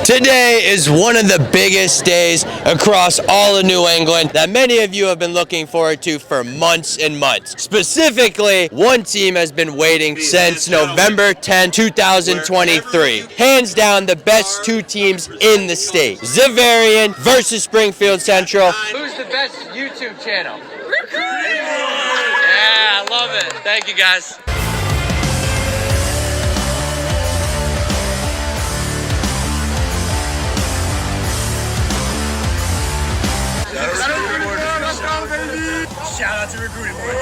Today is one of the biggest days across all of New England that many of you have been looking forward to for months and months. Specifically, one team has been waiting since November 10, 2023. Hands down, the best two teams in the state. Xaverian versus Springfield Central. Who's the best YouTube channel? Yeah, I love it. Thank you, guys. Shout out to Recruiting Board.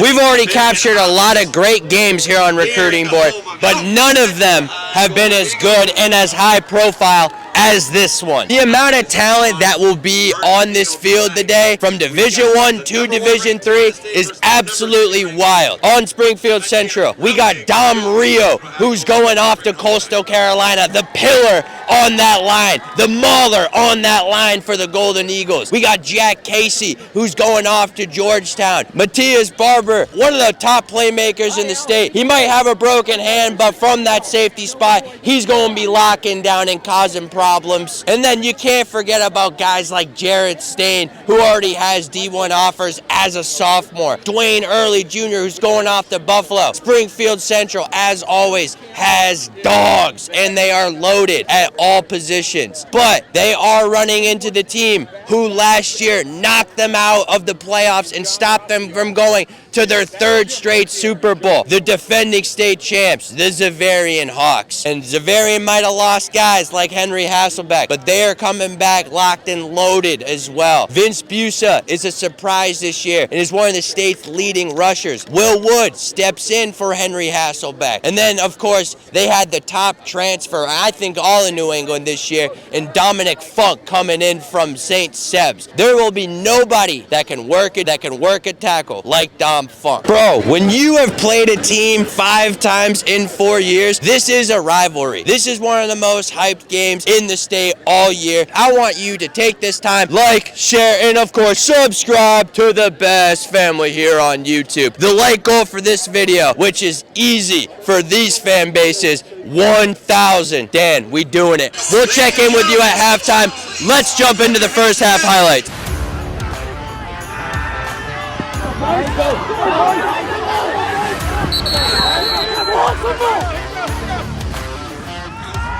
We've already captured a lot of great games here on Recruiting Board, but none of them have been as good and as high profile as this one. The amount of talent that will be on this field today from Division I to Division III is absolutely wild. On Springfield Central, we got Dom Rio, who's going off to Coastal Carolina, the pillar on that line, the mauler on that line for the Golden Eagles. We got Jack Casey, who's going off to Georgetown. Matthias Barber, one of the top playmakers in the state. He might have a broken hand, but from that safety spot, he's going to be locking down and causing problems. And then you can't forget about guys like Jared Stain, who already has D1 offers as a sophomore. Dwayne Early Jr., who's going off to Buffalo. Springfield Central, as always, has dogs, and they are loaded at all positions. But they are running into the team who last year knocked them out of the playoffs and stopped them from going to their third straight Super Bowl. The defending state champs, the Xaverian Hawks. And Xaverian might have lost guys like Henry Hasselbeck, but they are coming back locked and loaded as well. Vince Busa is a surprise this year and is one of the state's leading rushers. Will Wood steps in for Henry Hasselbeck. And then, of course, they had the top transfer, I think, all in New England this year, and Dominic Funk coming in from St. Seb's. There will be nobody that can work it, that can work a tackle like Dom Funk. Bro, when you have played a team 5 times in 4 years, this is a rivalry. This is one of the most hyped games in the state all year. I want you to take this time, like, share, and of course, subscribe to the best family here on YouTube. The like goal for this video, which is easy for these fan bases, 1,000. Dan, we doing it. We'll check in with you at halftime. Let's jump into the first half highlights.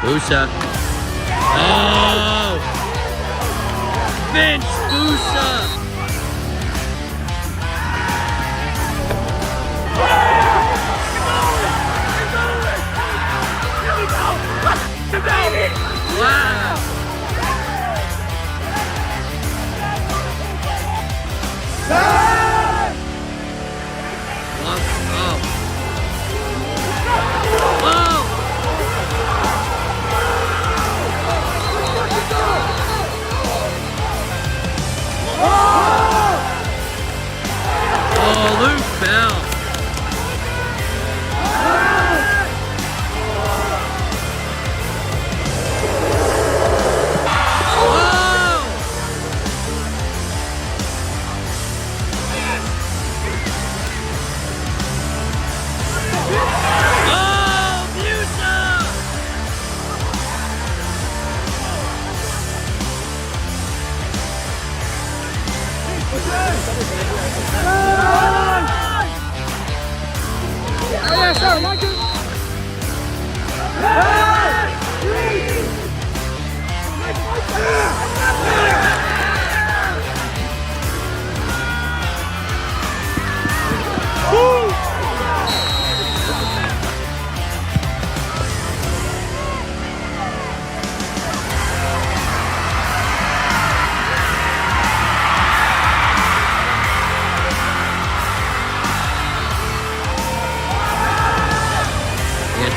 Busa. Oh! Vince Busa! Wow!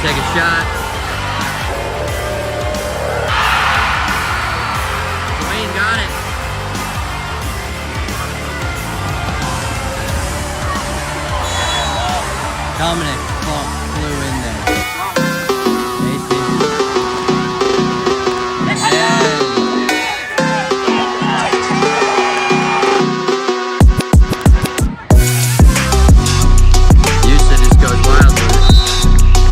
Take a shot. Dwayne got it. Dominic flew in there. Houston just goes wild with it.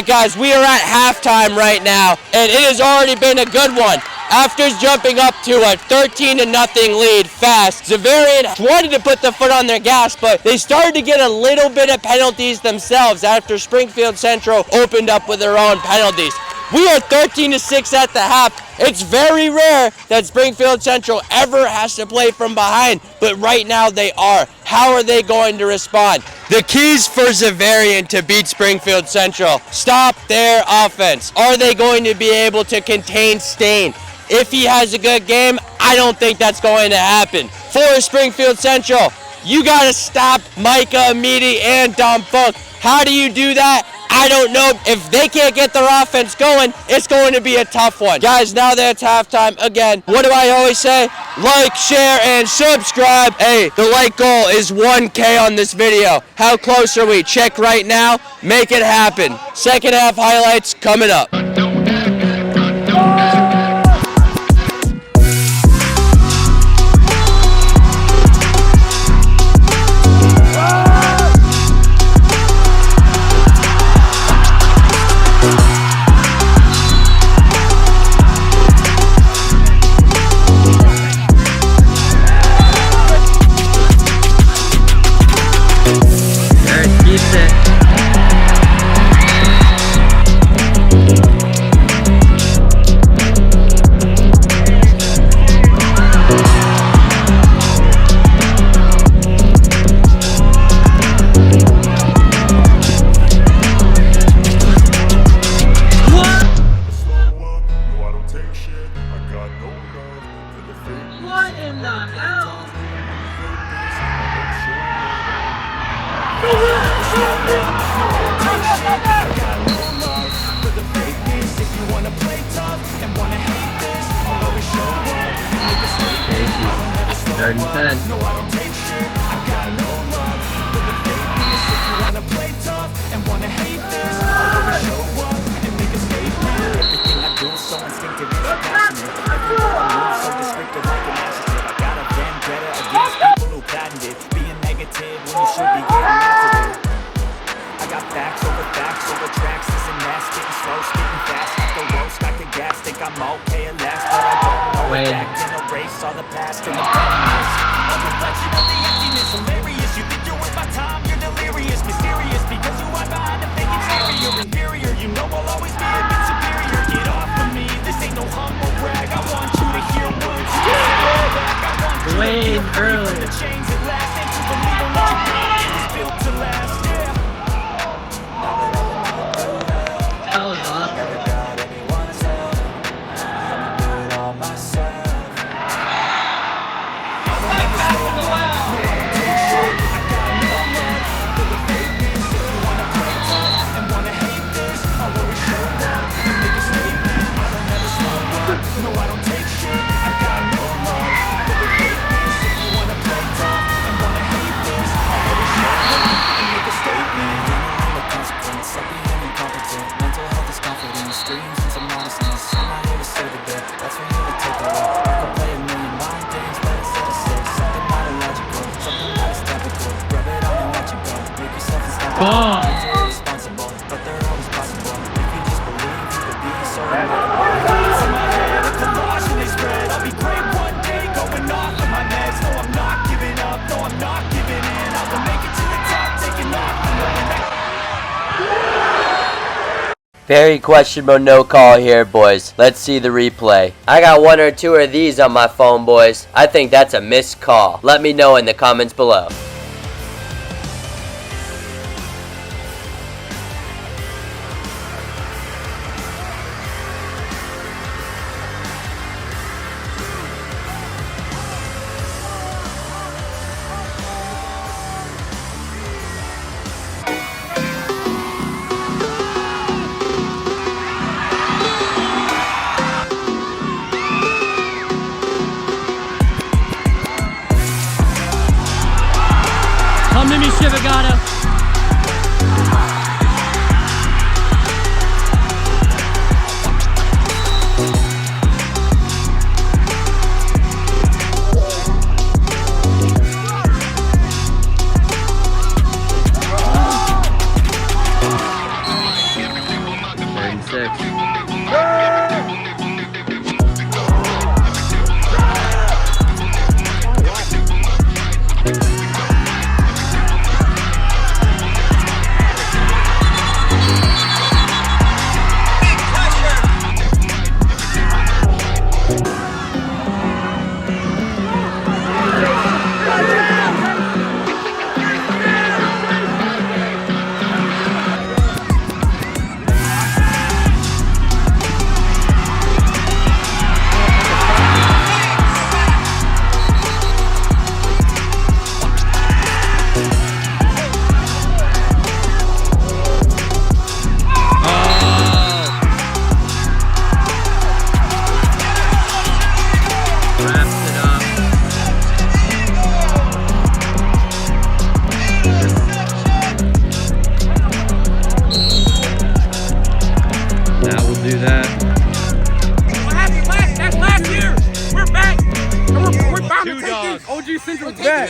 right, guys, we are at halftime right now, and it has already been a good one. After jumping up to a 13-0 lead fast, Xaverian wanted to put the foot on their gas, but they started to get a little bit of penalties themselves after Springfield Central opened up with their own penalties. We are 13-6 at the half. It's very rare that Springfield Central ever has to play from behind, but right now they are. How are they going to respond? The keys for Xaverian to beat Springfield Central: stop their offense. Are they going to be able to contain Stain? If he has a good game, I don't think that's going to happen. For Springfield Central, you got to stop Micah Amidi and Dom Funk. How do you do that? I don't know. If they can't get their offense going, it's going to be a tough one. Guys, now that it's halftime, again, what do I always say? Like, share, and subscribe. Hey, the like goal is 1K on this video. How close are we? Check right now. Make it happen. Second half highlights coming up. Very questionable no call here, boys. Let's see the replay. I got one or two of these on my phone, boys. I think that's a missed call. Let me know in the comments below. Come to me, Shivagata. 6.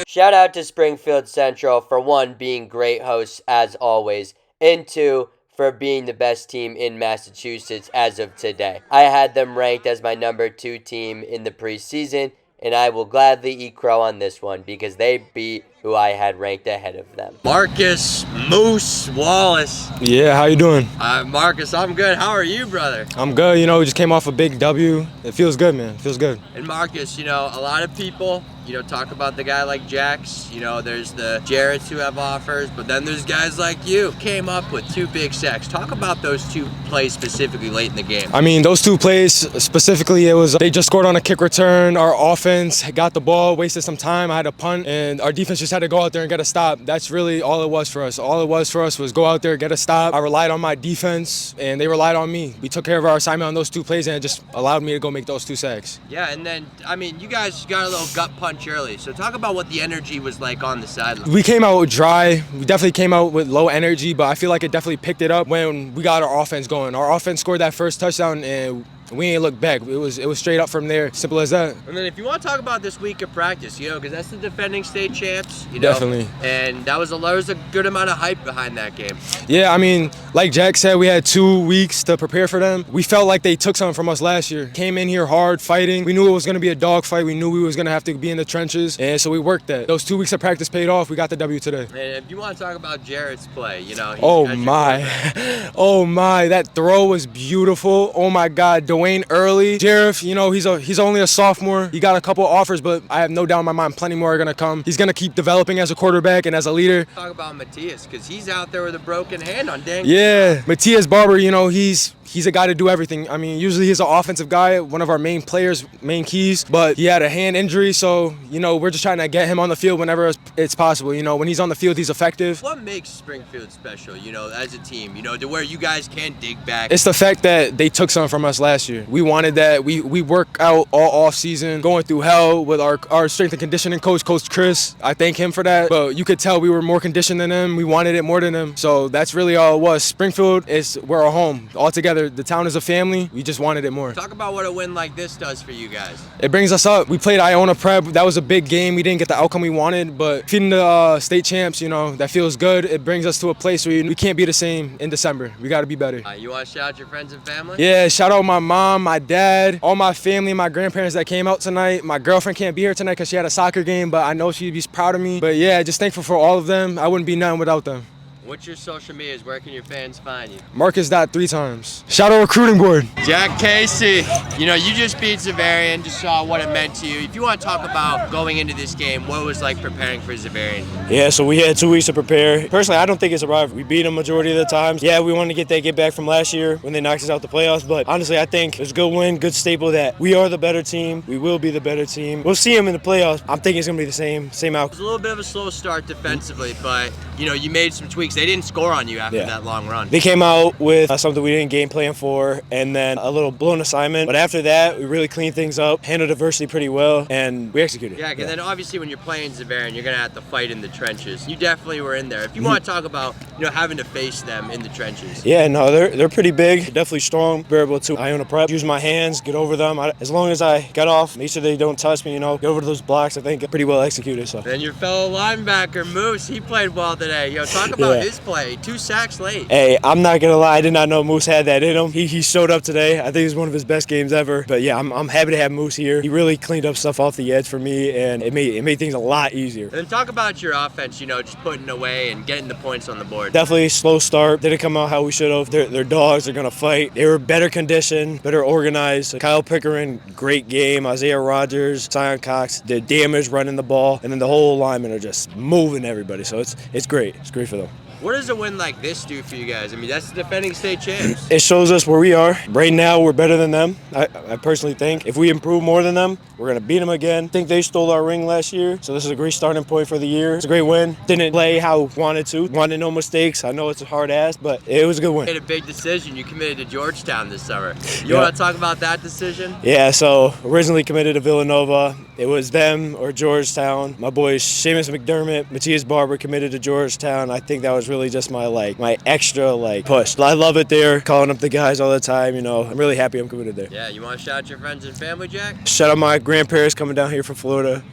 Shout out to Springfield Central for 1, being great hosts as always, and 2, for being the best team in Massachusetts as of today. I had them ranked as my number 2 team in the preseason, and I will gladly eat crow on this one because they beat who I had ranked ahead of them. Marcus Moose Wallace. Yeah, how you doing? Marcus, I'm good. How are you, brother? I'm good. You know, we just came off a big W. It feels good, man. It feels good. And Marcus, you know, a lot of people, you know, talk about the guy like Jax. You know, there's the Jarretts who have offers, but then there's guys like you came up with 2 big sacks. Talk about those 2 plays specifically late in the game. I mean, those 2 plays specifically, it was they just scored on a kick return. Our offense got the ball, wasted some time. I had a punt, and our defense just had to go out there and get a stop. That's really all it was for us. All it was for us was go out there, get a stop. I relied on my defense, and they relied on me. We took care of our assignment on those 2 plays, and it just allowed me to go make those 2 sacks. Yeah, and then, I mean, you guys got a little gut punch early. So talk about what the energy was like on the sideline. We came out dry. We definitely came out with low energy, but I feel like it definitely picked it up when we got our offense going. Our offense scored that first touchdown, and we ain't looked back. It was straight up from there. Simple as that. And then if you want to talk about this week of practice, you know, because that's the defending state champs, you know. Definitely. And there was a good amount of hype behind that game. Yeah, I mean, like Jack said, we had 2 weeks to prepare for them. We felt like they took something from us last year. Came in here hard, fighting. We knew it was going to be a dogfight. We knew we was going to have to be in the trenches. And so we worked that. Those 2 weeks of practice paid off. We got the W today. And if you want to talk about Jarrett's play, you know. Oh, my. Oh, my. That throw was beautiful. Oh, my God. Dwayne Early. Jarrett, you know, he's only a sophomore. He got a couple offers, but I have no doubt in my mind plenty more are going to come. He's going to keep developing as a quarterback and as a leader. Talk about Matthias, because he's out there with a broken hand on dang. Yeah, Matthias Barber, you know, he's a guy to do everything. I mean, usually he's an offensive guy, one of our main players, main keys, but he had a hand injury, so, you know, we're just trying to get him on the field whenever it's possible. You know, when he's on the field, he's effective. What makes Springfield special, you know, as a team, you know, to where you guys can dig back? It's the fact that they took something from us last year. We wanted that. We work out all off season, going through hell with our strength and conditioning coach, Coach Chris. I thank him for that, but you could tell we were more conditioned than him. We wanted it more than him, so that's really all it was. Springfield we're our home. All together, the town is a family. We just wanted it more. Talk about what a win like this does for you guys. It brings us up. We played Iona Prep. That was a big game. We didn't get the outcome we wanted, but feeding the state champs, you know, that feels good. It brings us to a place where we can't be the same in December. We got to be better. You want to shout out your friends and family? Yeah, shout out my mom, my dad, all my family, my grandparents that came out tonight. My girlfriend can't be here tonight because she had a soccer game, but I know she'd be proud of me. But yeah, just thankful for all of them. I wouldn't be nothing without them. What's your social medias? Where can your fans find you? Marcus.3 times. Shout out recruiting board. Jack Casey, you know, you just beat Xaverian, just saw what it meant to you. If you want to talk about going into this game, what it was like preparing for Xaverian? Yeah, so we had 2 weeks to prepare. Personally, I don't think it's a rivalry. We beat them majority of the times. Yeah, we wanted to get back from last year when they knocked us out the playoffs, but honestly, I think it's a good win, good staple that we are the better team. We will be the better team. We'll see them in the playoffs. I'm thinking it's going to be the same outcome. It was a little bit of a slow start defensively, but, you know, you made some tweaks. They didn't score on you after that long run. They came out with something we didn't game plan for, and then a little blown assignment. But after that, we really cleaned things up, handled adversity pretty well, and we executed. Yeah, and then obviously when you're playing Xaverian, you're going to have to fight in the trenches. You definitely were in there. If you want to talk about, you know, having to face them in the trenches. Yeah, no, they're pretty big, definitely strong. We're able to Iona Prep, use my hands, get over them. As long as I got off, make sure they don't touch me, you know, get over those blocks, I think pretty well executed. So. Then your fellow linebacker, Moose, he played well today. Yo, talk about his play. 2 sacks late. Hey, I'm not gonna lie, I did not know Moose had that in him. He showed up today. I think it's one of his best games ever. But yeah, I'm happy to have Moose here. He really cleaned up stuff off the edge for me, and it made things a lot easier. And then talk about your offense, you know, just putting away and getting the points on the board. Definitely a slow start. Didn't come out how we should have. They're dogs. They're gonna fight. They were better conditioned, better organized. Kyle Pickering, great game. Isaiah Rogers, Zion Cox did damage running the ball, and then the whole linemen are just moving everybody. So it's great. It's great for them. What does a win like this do for you guys? I mean, that's the defending state champs. It shows us where we are. Right now, we're better than them. I personally think. If we improve more than them, we're going to beat them again. I think they stole our ring last year, so this is a great starting point for the year. It's a great win. Didn't play how we wanted to. Wanted no mistakes. I know it's a hard ask, but it was a good win. You made a big decision. You committed to Georgetown this summer. You want to talk about that decision? Yeah, so originally committed to Villanova. It was them or Georgetown. My boys Seamus McDermott, Matthias Barber committed to Georgetown. I think that was really just my extra push. I love it there, calling up the guys all the time. You know, I'm really happy I'm committed there. Yeah, you want to shout out your friends and family, Jack? Shout out my grandparents coming up here from Florida.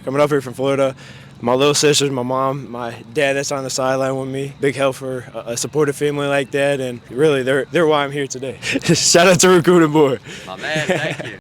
My little sisters, my mom, my dad that's on the sideline with me. Big help for a supportive family like that, and really they're why I'm here today. Shout out to Recruiting Board. My man, thank you.